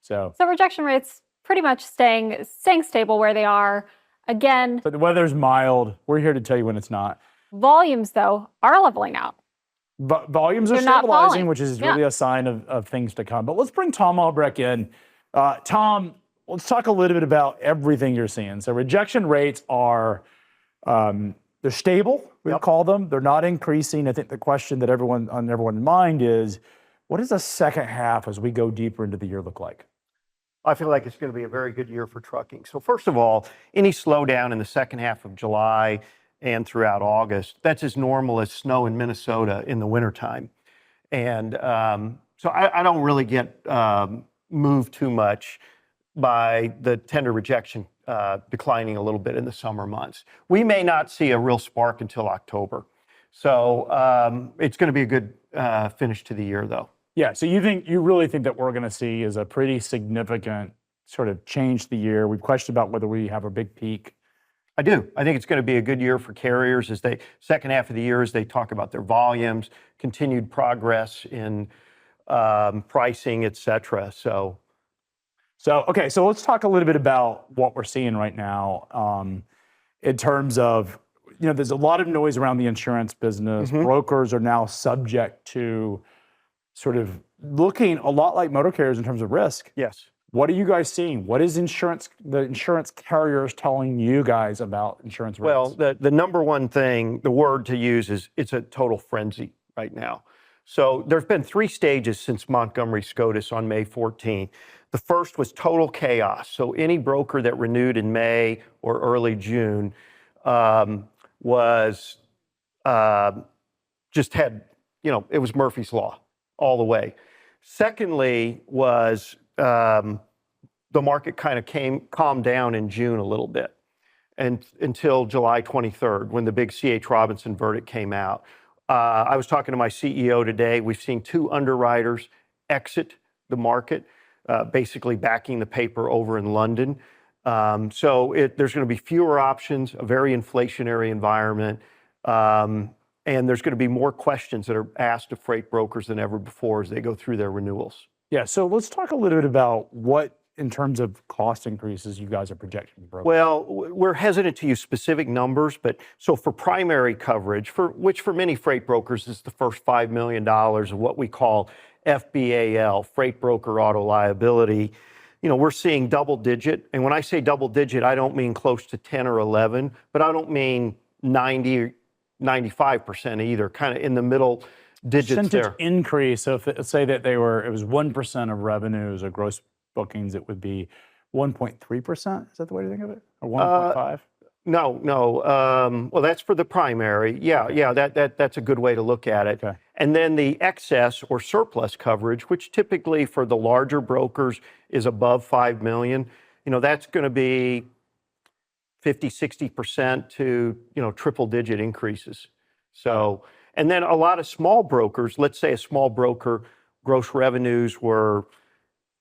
So rejection rates pretty much staying stable where they are. Again, but the weather's mild. We're here to tell you when it's not. Volumes, though, are leveling out. Volumes are They're not stabilizing, falling. which is really a sign of things to come. But let's bring Tom Albrecht in. Tom, let's talk a little bit about everything you're seeing. So rejection rates are, they're stable, we'll call them. They're not increasing. I think the question that everyone's mind is, what does the second half as we go deeper into the year look like? I feel like it's going to be a very good year for trucking. So first of all, any slowdown in the second half of July and throughout August, that's as normal as snow in Minnesota in the wintertime. And so I don't really get moved too much by the tender rejection declining a little bit in the summer months. We may not see a real spark until October. So it's going to be a good finish to the year, though. Yeah, so you really think that we're going to see is a pretty significant sort of change to the year. We've questioned about whether we have a big peak. I do. I think it's going to be a good year for carriers as they second half of the year as they talk about their volumes, continued progress in pricing, et cetera. So okay, so let's talk a little bit about what we're seeing right now in terms of, there's a lot of noise around the insurance business. Brokers are now subject to sort of looking a lot like motor carriers in terms of risk. Yes. What are you guys seeing? What is the insurance carriers telling you guys about insurance rates? Well, the number one thing, the word to use is it's a total frenzy right now. So there's been 3 stages since Montgomery SCOTUS on May 14th. The first was total chaos. So any broker that renewed in May or early June was just had, it was Murphy's Law all the way. Secondly was the market kind of calmed down in June a little bit and until July 23rd when the big C.H. Robinson verdict came out. I was talking to my CEO today. We've seen 2 underwriters exit the market, basically backing the paper over in London. So there's going to be fewer options, a very inflationary environment, and there's going to be more questions that are asked of freight brokers than ever before as they go through their renewals. Yeah, so let's talk a little bit about what, in terms of cost increases, you guys are projecting. Well, we're hesitant to use specific numbers, but so for primary coverage, which for many freight brokers is the first $5 million of what we call FBAL, freight broker auto liability, we're seeing double digit. And when I say double digit, I don't mean close to 10 or 11, but I don't mean 90 or 95% either, kind of in the middle digits percentage there. Increase. So if, say that it was 1% of revenues or gross bookings, it would be 1.3%. Is that the way to think of it? Or 1.5? No. Well, that's for the primary. Yeah. That's a good way to look at it. Okay. And then the excess or surplus coverage, which typically for the larger brokers is above 5 million. That's going to be 50, 60% to triple digit increases. So, and then a lot of small brokers. Let's say a small broker gross revenues were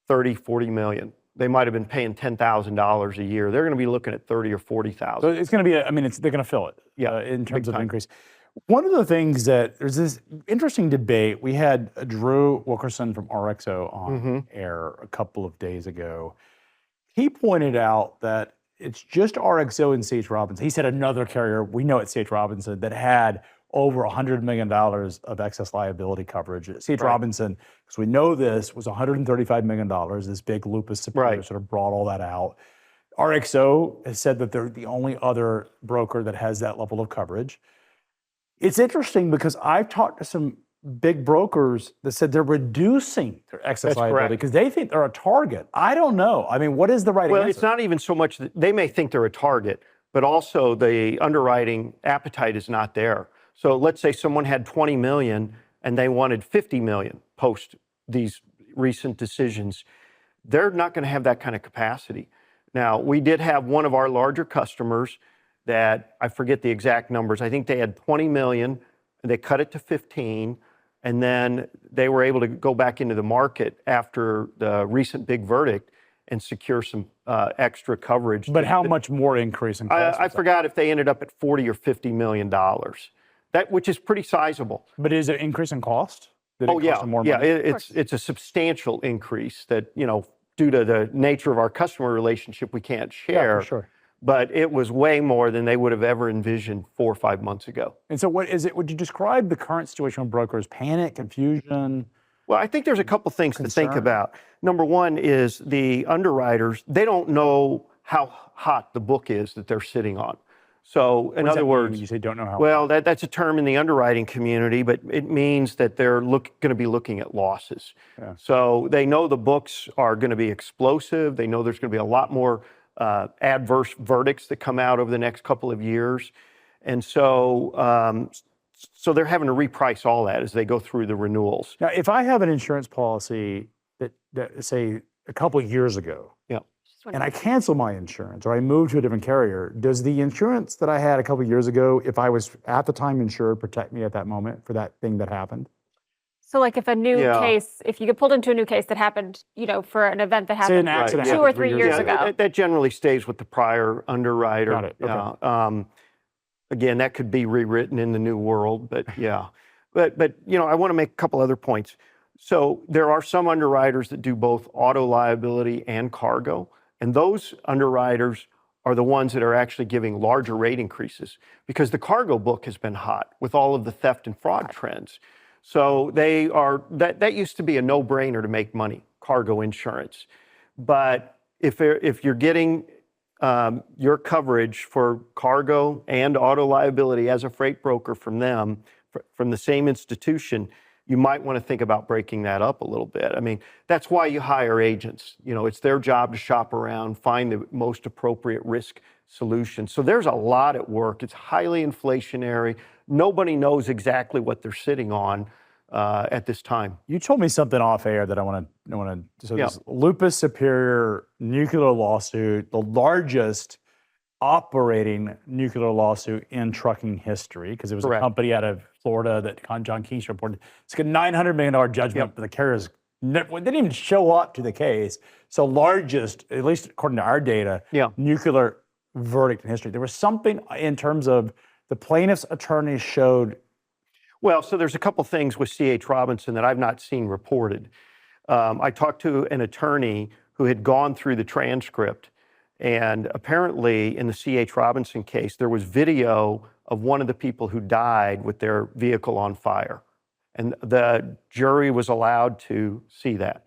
30, 40 million. They might have been paying $10,000 a year. They're going to be looking at 30 or 40,000. So it's going to be, they're going to fill it. Yeah, in terms of increase. One of the things that there's this interesting debate. We had Drew Wilkerson from RXO on air a couple of days ago. He pointed out that it's just RXO and C.H. Robinson. He said another carrier, we know it's C.H. Robinson, that had over $100 million of excess liability coverage. C.H. Robinson, because we know this, was $135 million. This big lupus superior sort of brought all that out. RXO has said that they're the only other broker that has that level of coverage. It's interesting because I've talked to some big brokers that said they're reducing their excess liability because they think they're a target. I don't know. What is the right answer? Well, it's not even so much that they may think they're a target, but also the underwriting appetite is not there. So let's say someone had 20 million and they wanted 50 million post these recent decisions. They're not going to have that kind of capacity. Now, we did have one of our larger customers that, I forget the exact numbers, I think they had 20 million, and they cut it to 15, and then they were able to go back into the market after the recent big verdict and secure some extra coverage. But how much more increase in cost? I forgot if they ended up at 40 or $50 million, which is pretty sizable. But is it an increase in cost? It's a substantial increase that, due to the nature of our customer relationship, we can't share. Yeah, for sure. But it was way more than they would have ever envisioned 4 or 5 months ago. And so what is it, would you describe the current situation with brokers? Panic, confusion? Well, I think there's a couple things to think Concern? about. Number one is the underwriters, they don't know how hot the book is that they're sitting on. So in What does other that mean words, when you say don't know how? well, that's a term in the underwriting community, but it means that they're going to be looking at losses. Yeah. So they know the books are going to be explosive. They know there's going to be a lot more adverse verdicts that come out over the next couple of years. And so, so they're having to reprice all that as they go through the renewals. Now, if I have an insurance policy that say a couple of years ago, Yeah. and I cancel my insurance or I move to a different carrier, does the insurance that I had a couple of years ago, if I was at the time insured, protect me at that moment for that thing that happened? So like if a new Yeah. case, if you get pulled into a new case that happened, for an event that Say an happened accident 2 happened or 3 3 years years ago. ago. That generally stays with the prior underwriter. Got it. Okay. Yeah. Again, that could be rewritten in the new world, but yeah. But I want to make a couple other points. So there are some underwriters that do both auto liability and cargo, and those underwriters are the ones that are actually giving larger rate increases because the cargo book has been hot with all of the theft and fraud trends. So they are that used to be a no-brainer to make money, cargo insurance. But if you're getting your coverage for cargo and auto liability as a freight broker from them, from the same institution, you might want to think about breaking that up a little bit. I mean, that's why you hire agents. It's their job to shop around, find the most appropriate risk solution. So there's a lot at work. It's highly inflationary. Nobody knows exactly what they're sitting on at this time. You told me something off air that I want to. So Yeah. this Lupus Superior nuclear lawsuit, the largest operating nuclear lawsuit in trucking history, because it was Correct. a company out of Florida that John Keach reported. It's a $900 million judgment, Yep. but the carriers didn't even show up to the case. So largest, at least according to our data, Yeah. nuclear verdict in history. There was something in terms of the plaintiff's attorneys showed. Well, so there's a couple things with C.H. Robinson that I've not seen reported. I talked to an attorney who had gone through the transcript, and apparently in the C.H. Robinson case, there was video of one of the people who died with their vehicle on fire. And the jury was allowed to see that.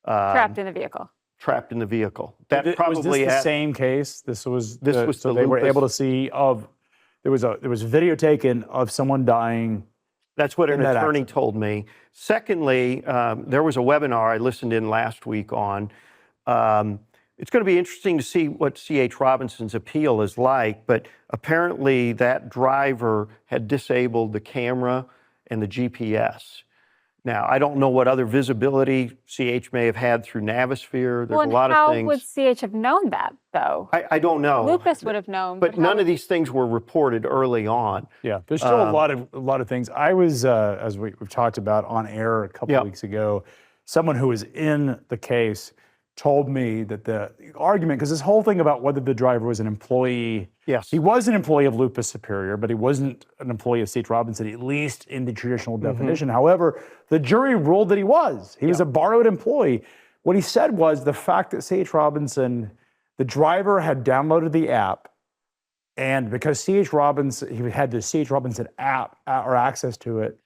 Trapped in a vehicle. Trapped in the vehicle. That Was probably this the same case? This was so the they were Lupus. able to see there was video taken of someone dying. That's what an in that attorney accident. told me. Secondly, there was a webinar I listened in last week on. It's going to be interesting to see what C.H. Robinson's appeal is like, but apparently that driver had disabled the camera and the GPS. Now, I don't know what other visibility CH may have had through Navisphere. There's and a lot how of things. would CH have known that, though? I don't know. Lupus would have known. But how none would- of these things were reported early on. Yeah, there's still a lot of things. I was, as we've talked about on air a couple Yeah. of weeks ago, someone who was in the case told me that the argument, because this whole thing about whether the driver was an employee, Yes. he was an employee of Lupus Superior, but he wasn't an employee of C.H. Robinson, at least in the traditional definition. However, the jury ruled that he was. He was a borrowed employee. What he said was the fact that C.H. Robinson, the driver had downloaded the app, and because C.H. Robinson, he had the C.H. Robinson app or access to it,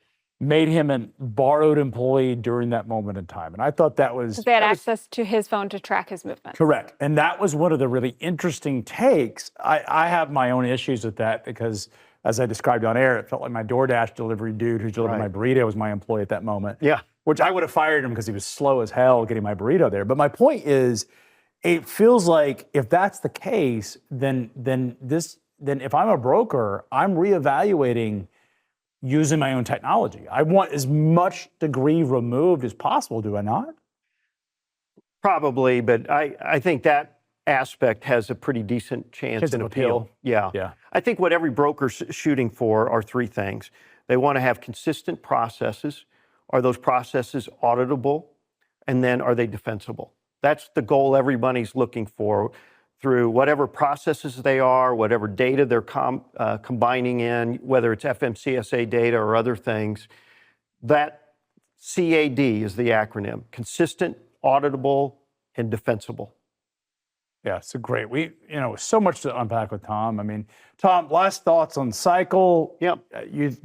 made him a borrowed employee during that moment in time. And I thought that was They had access to his phone to track his movements. correct. And that was one of the really interesting takes. I have my own issues with that because, as I described on air, it felt like my DoorDash delivery dude who delivered my burrito was my employee at that moment. Yeah. Which I would have fired him because he was slow as hell getting my burrito there. But my point is, it feels like if that's the case, then if I'm a broker, I'm reevaluating using my own technology. I want as much degree removed as possible, do I not? Probably, but I think that aspect has a pretty decent chance in of appeal. appeal. Yeah. Yeah. I think what every broker's shooting for are three things. They want to have consistent processes. Are those processes auditable? And then are they defensible? That's the goal everybody's looking for through whatever processes they are, whatever data they're combining in, whether it's FMCSA data or other things. That CAD is the acronym: consistent, auditable, and defensible. Yeah, so great. So much to unpack with Tom. I mean, Tom, last thoughts on cycle. Yep.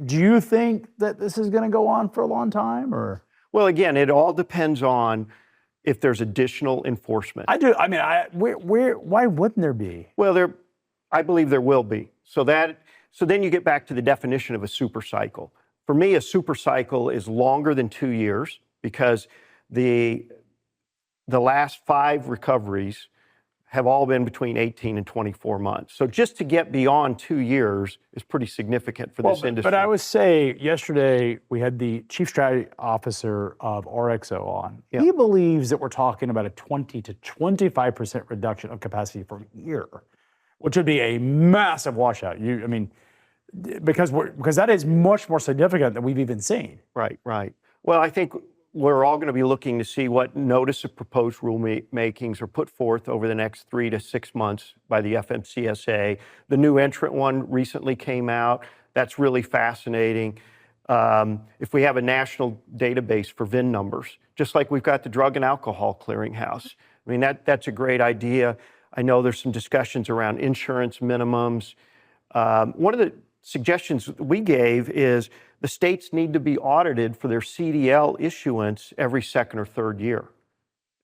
Do you think that this is going to go on for a long time, or? Well, again, it all depends on if there's additional enforcement. I do. I mean, why wouldn't there be? Well, I believe there will be. So then you get back to the definition of a super cycle. For me, a super cycle is longer than 2 years because the last 5 recoveries have all been between 18 and 24 months. So just to get beyond 2 years is pretty significant for this industry. But I would say yesterday we had the chief strategy officer of RXO on. Yeah. He believes that we're talking about a 20 to 25% reduction of capacity from here, which would be a massive washout. Because that is much more significant than we've even seen. Right. Well, I think we're all going to be looking to see what notice of proposed rulemakings are put forth over the next 3 to 6 months by the FMCSA. The new entrant one recently came out. That's really fascinating. If we have a national database for VIN numbers, just like we've got the Drug and Alcohol Clearinghouse, I mean, that's a great idea. I know there's some discussions around insurance minimums. One of the suggestions we gave is the states need to be audited for their CDL issuance every 2nd or 3rd year.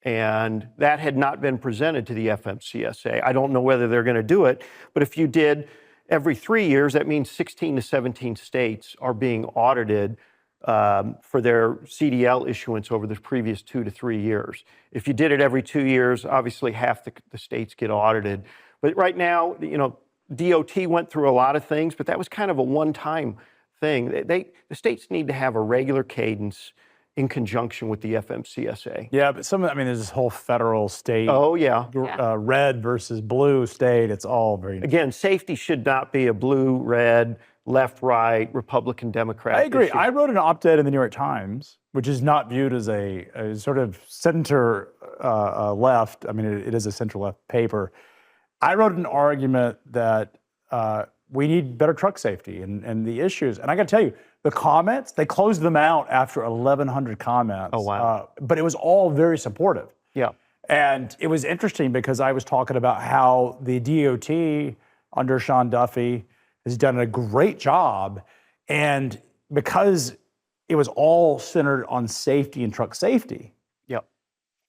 And that had not been presented to the FMCSA. I don't know whether they're going to do it, but if you did every 3 years, that means 16 to 17 states are being audited for their CDL issuance over the previous 2 to 3 years. If you did it every 2 years, obviously half the states get audited. But right now, DOT went through a lot of things, but that was kind of a one-time thing. The states need to have a regular cadence in conjunction with the FMCSA. Yeah, but there's this whole federal state. Oh, yeah. Red versus blue state. It's all very. Again, safety should not be a blue, red, left, right, Republican, Democrat. I agree. issue. I wrote an op-ed in the New York Times, which is not viewed as a sort of center left. I mean, it is a center-left paper. I wrote an argument that we need better truck safety and the issues. And I got to tell you, the comments, they closed them out after 1,100 comments. Oh, wow. But it was all very supportive. Yeah. And it was interesting because I was talking about how the DOT under Sean Duffy has done a great job. And because it was all centered on safety and truck safety,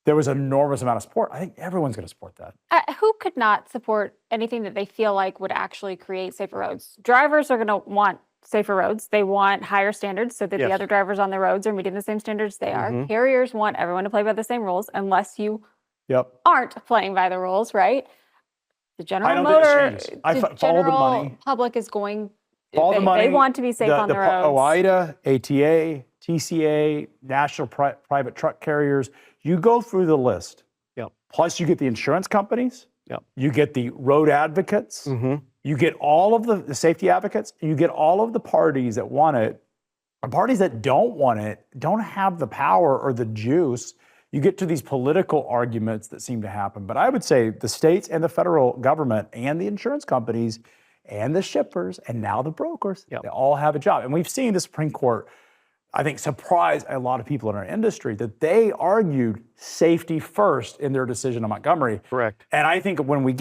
there was an enormous amount of support. I think everyone's going to support that. Who could not support anything that they feel like would actually create safer roads? Drivers are going to want safer roads. They want higher standards so that the other drivers on the roads are meeting the same standards they are. Carriers want everyone to play by the same rules unless you aren't playing by the rules, right? The general public is going, they want to be safe on the roads. OIDA, ATA, TCA, national private truck carriers, you go through the list. Plus you get the insurance companies. You get the road advocates. You get all of the safety advocates. You get all of the parties that want it. The parties that don't want it don't have the power or the juice. You get to these political arguments that seem to happen. But I would say the states and the federal government and the insurance companies and the shippers and now the brokers, they all have a job. And we've seen the Supreme Court, I think, surprise a lot of people in our industry that they argued safety first in their decision on Montgomery. Correct. And I think when we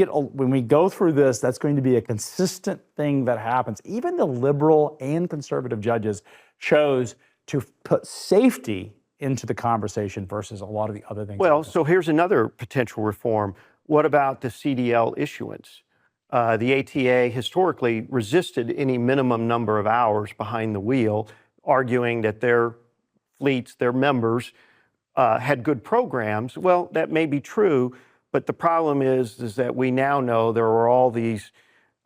go through this, that's going to be a consistent thing that happens. Even the liberal and conservative judges chose to put safety into the conversation versus a lot of the other things. Well, so here's another potential reform. What about the CDL issuance? The ATA historically resisted any minimum number of hours behind the wheel, arguing that their fleets, their members, had good programs. Well, that may be true, but the problem is that we now know there were all these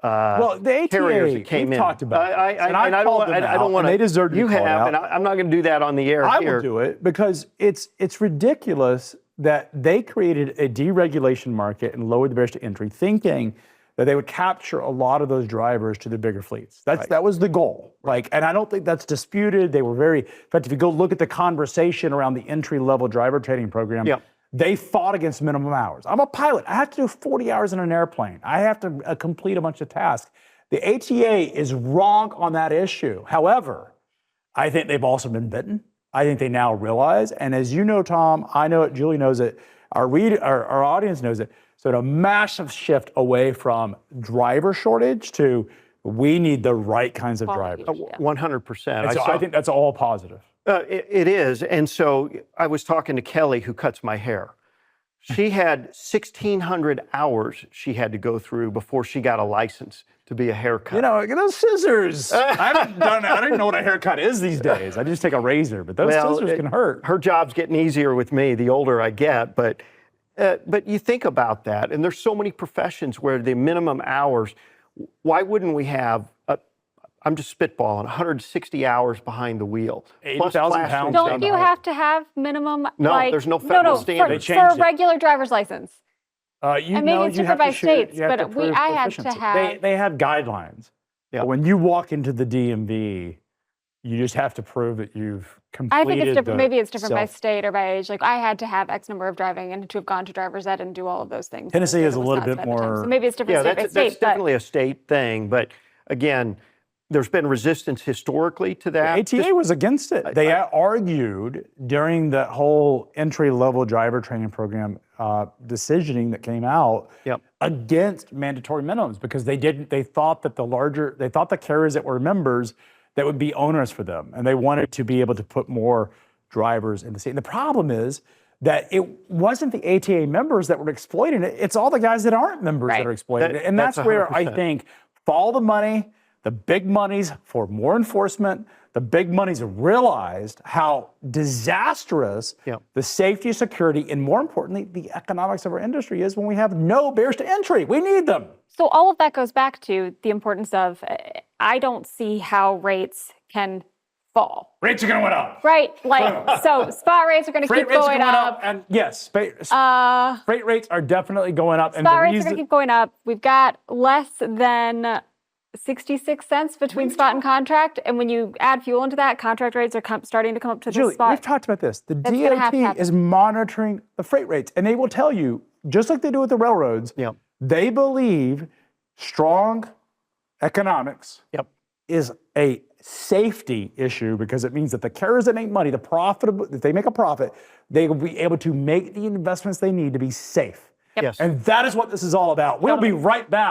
the carriers ATA, that came in. talked about this, and I don't want to. They deserve to be You called have, out. and I'm not going to do that on the air I here. will do it because it's ridiculous that they created a deregulation market and lowered the barriers to entry, thinking that they would capture a lot of those drivers to the bigger fleets. That was the goal. And I don't think that's disputed. They were very, in fact, if you go look at the conversation around the entry-level driver training program, they fought against minimum hours. I'm a pilot. I have to do 40 hours in an airplane. I have to complete a bunch of tasks. The ATA is wrong on that issue. However, I think they've also been bitten. I think they now realize, and as you know, Tom, I know it, Julie knows it, our audience knows it. So a massive shift away from driver shortage to we need the right kinds of Quality. drivers. 100%. And so I think that's all positive. It is. And so I was talking to Kelly, who cuts my hair. She had 1,600 hours she had to go through before she got a license to be a haircut. You know, those scissors. I don't even know what a haircut is these days. I just take a razor, but those scissors can hurt. Her job's getting easier with me the older I get, but you think about that, and there's so many professions where the minimum hours, why wouldn't we have, I'm just spitballing, 160 hours behind the wheel. 80,000 pounds. Don't you have to have minimum? No, there's no federal standard. For a regular driver's license. And maybe it's different by states, but I had to have. They have guidelines. Yeah. But when you walk into the DMV, you just have to prove that you've completed. I think it's different. Maybe it's different by state or by age. Like I had to have X number of driving and to have gone to driver's ed and do all of those things. Tennessee is a little bit more. So maybe it's different state by state. That's definitely a state thing. But again, there's been resistance historically to that. ATA was against it. They argued during the whole entry-level driver training program decisioning that came out against mandatory minimums because they thought that the carriers that were members, that would be onerous for them, and they wanted to be able to put more drivers in the state. And the problem is that it wasn't the ATA members that were exploiting it; it's all the guys that aren't members that are exploiting it. And that's where 100%. I think follow the money. The big monies for more enforcement, the big monies realized how disastrous the safety, security, and more importantly, the economics of our industry is when we have no barriers to entry. We need them. So all of that goes back to the importance of, I don't see how rates can fall. Rates are going to go up. Right. Like, so spot rates are going to keep going up. And yes, freight rates are definitely going up. Spot rates are going to keep going up. We've got less than 66 cents between spot and contract, and when you add fuel into that, contract rates are starting to come up to the spot. We've talked about this. The DOT is monitoring the freight rates, and they will tell you, just like they do with the railroads, they believe strong economics is a safety issue because it means that the carriers that make money, if they make a profit, they will be able to make the investments they need to be safe. Yes. And that is what this is all about. We'll be right back.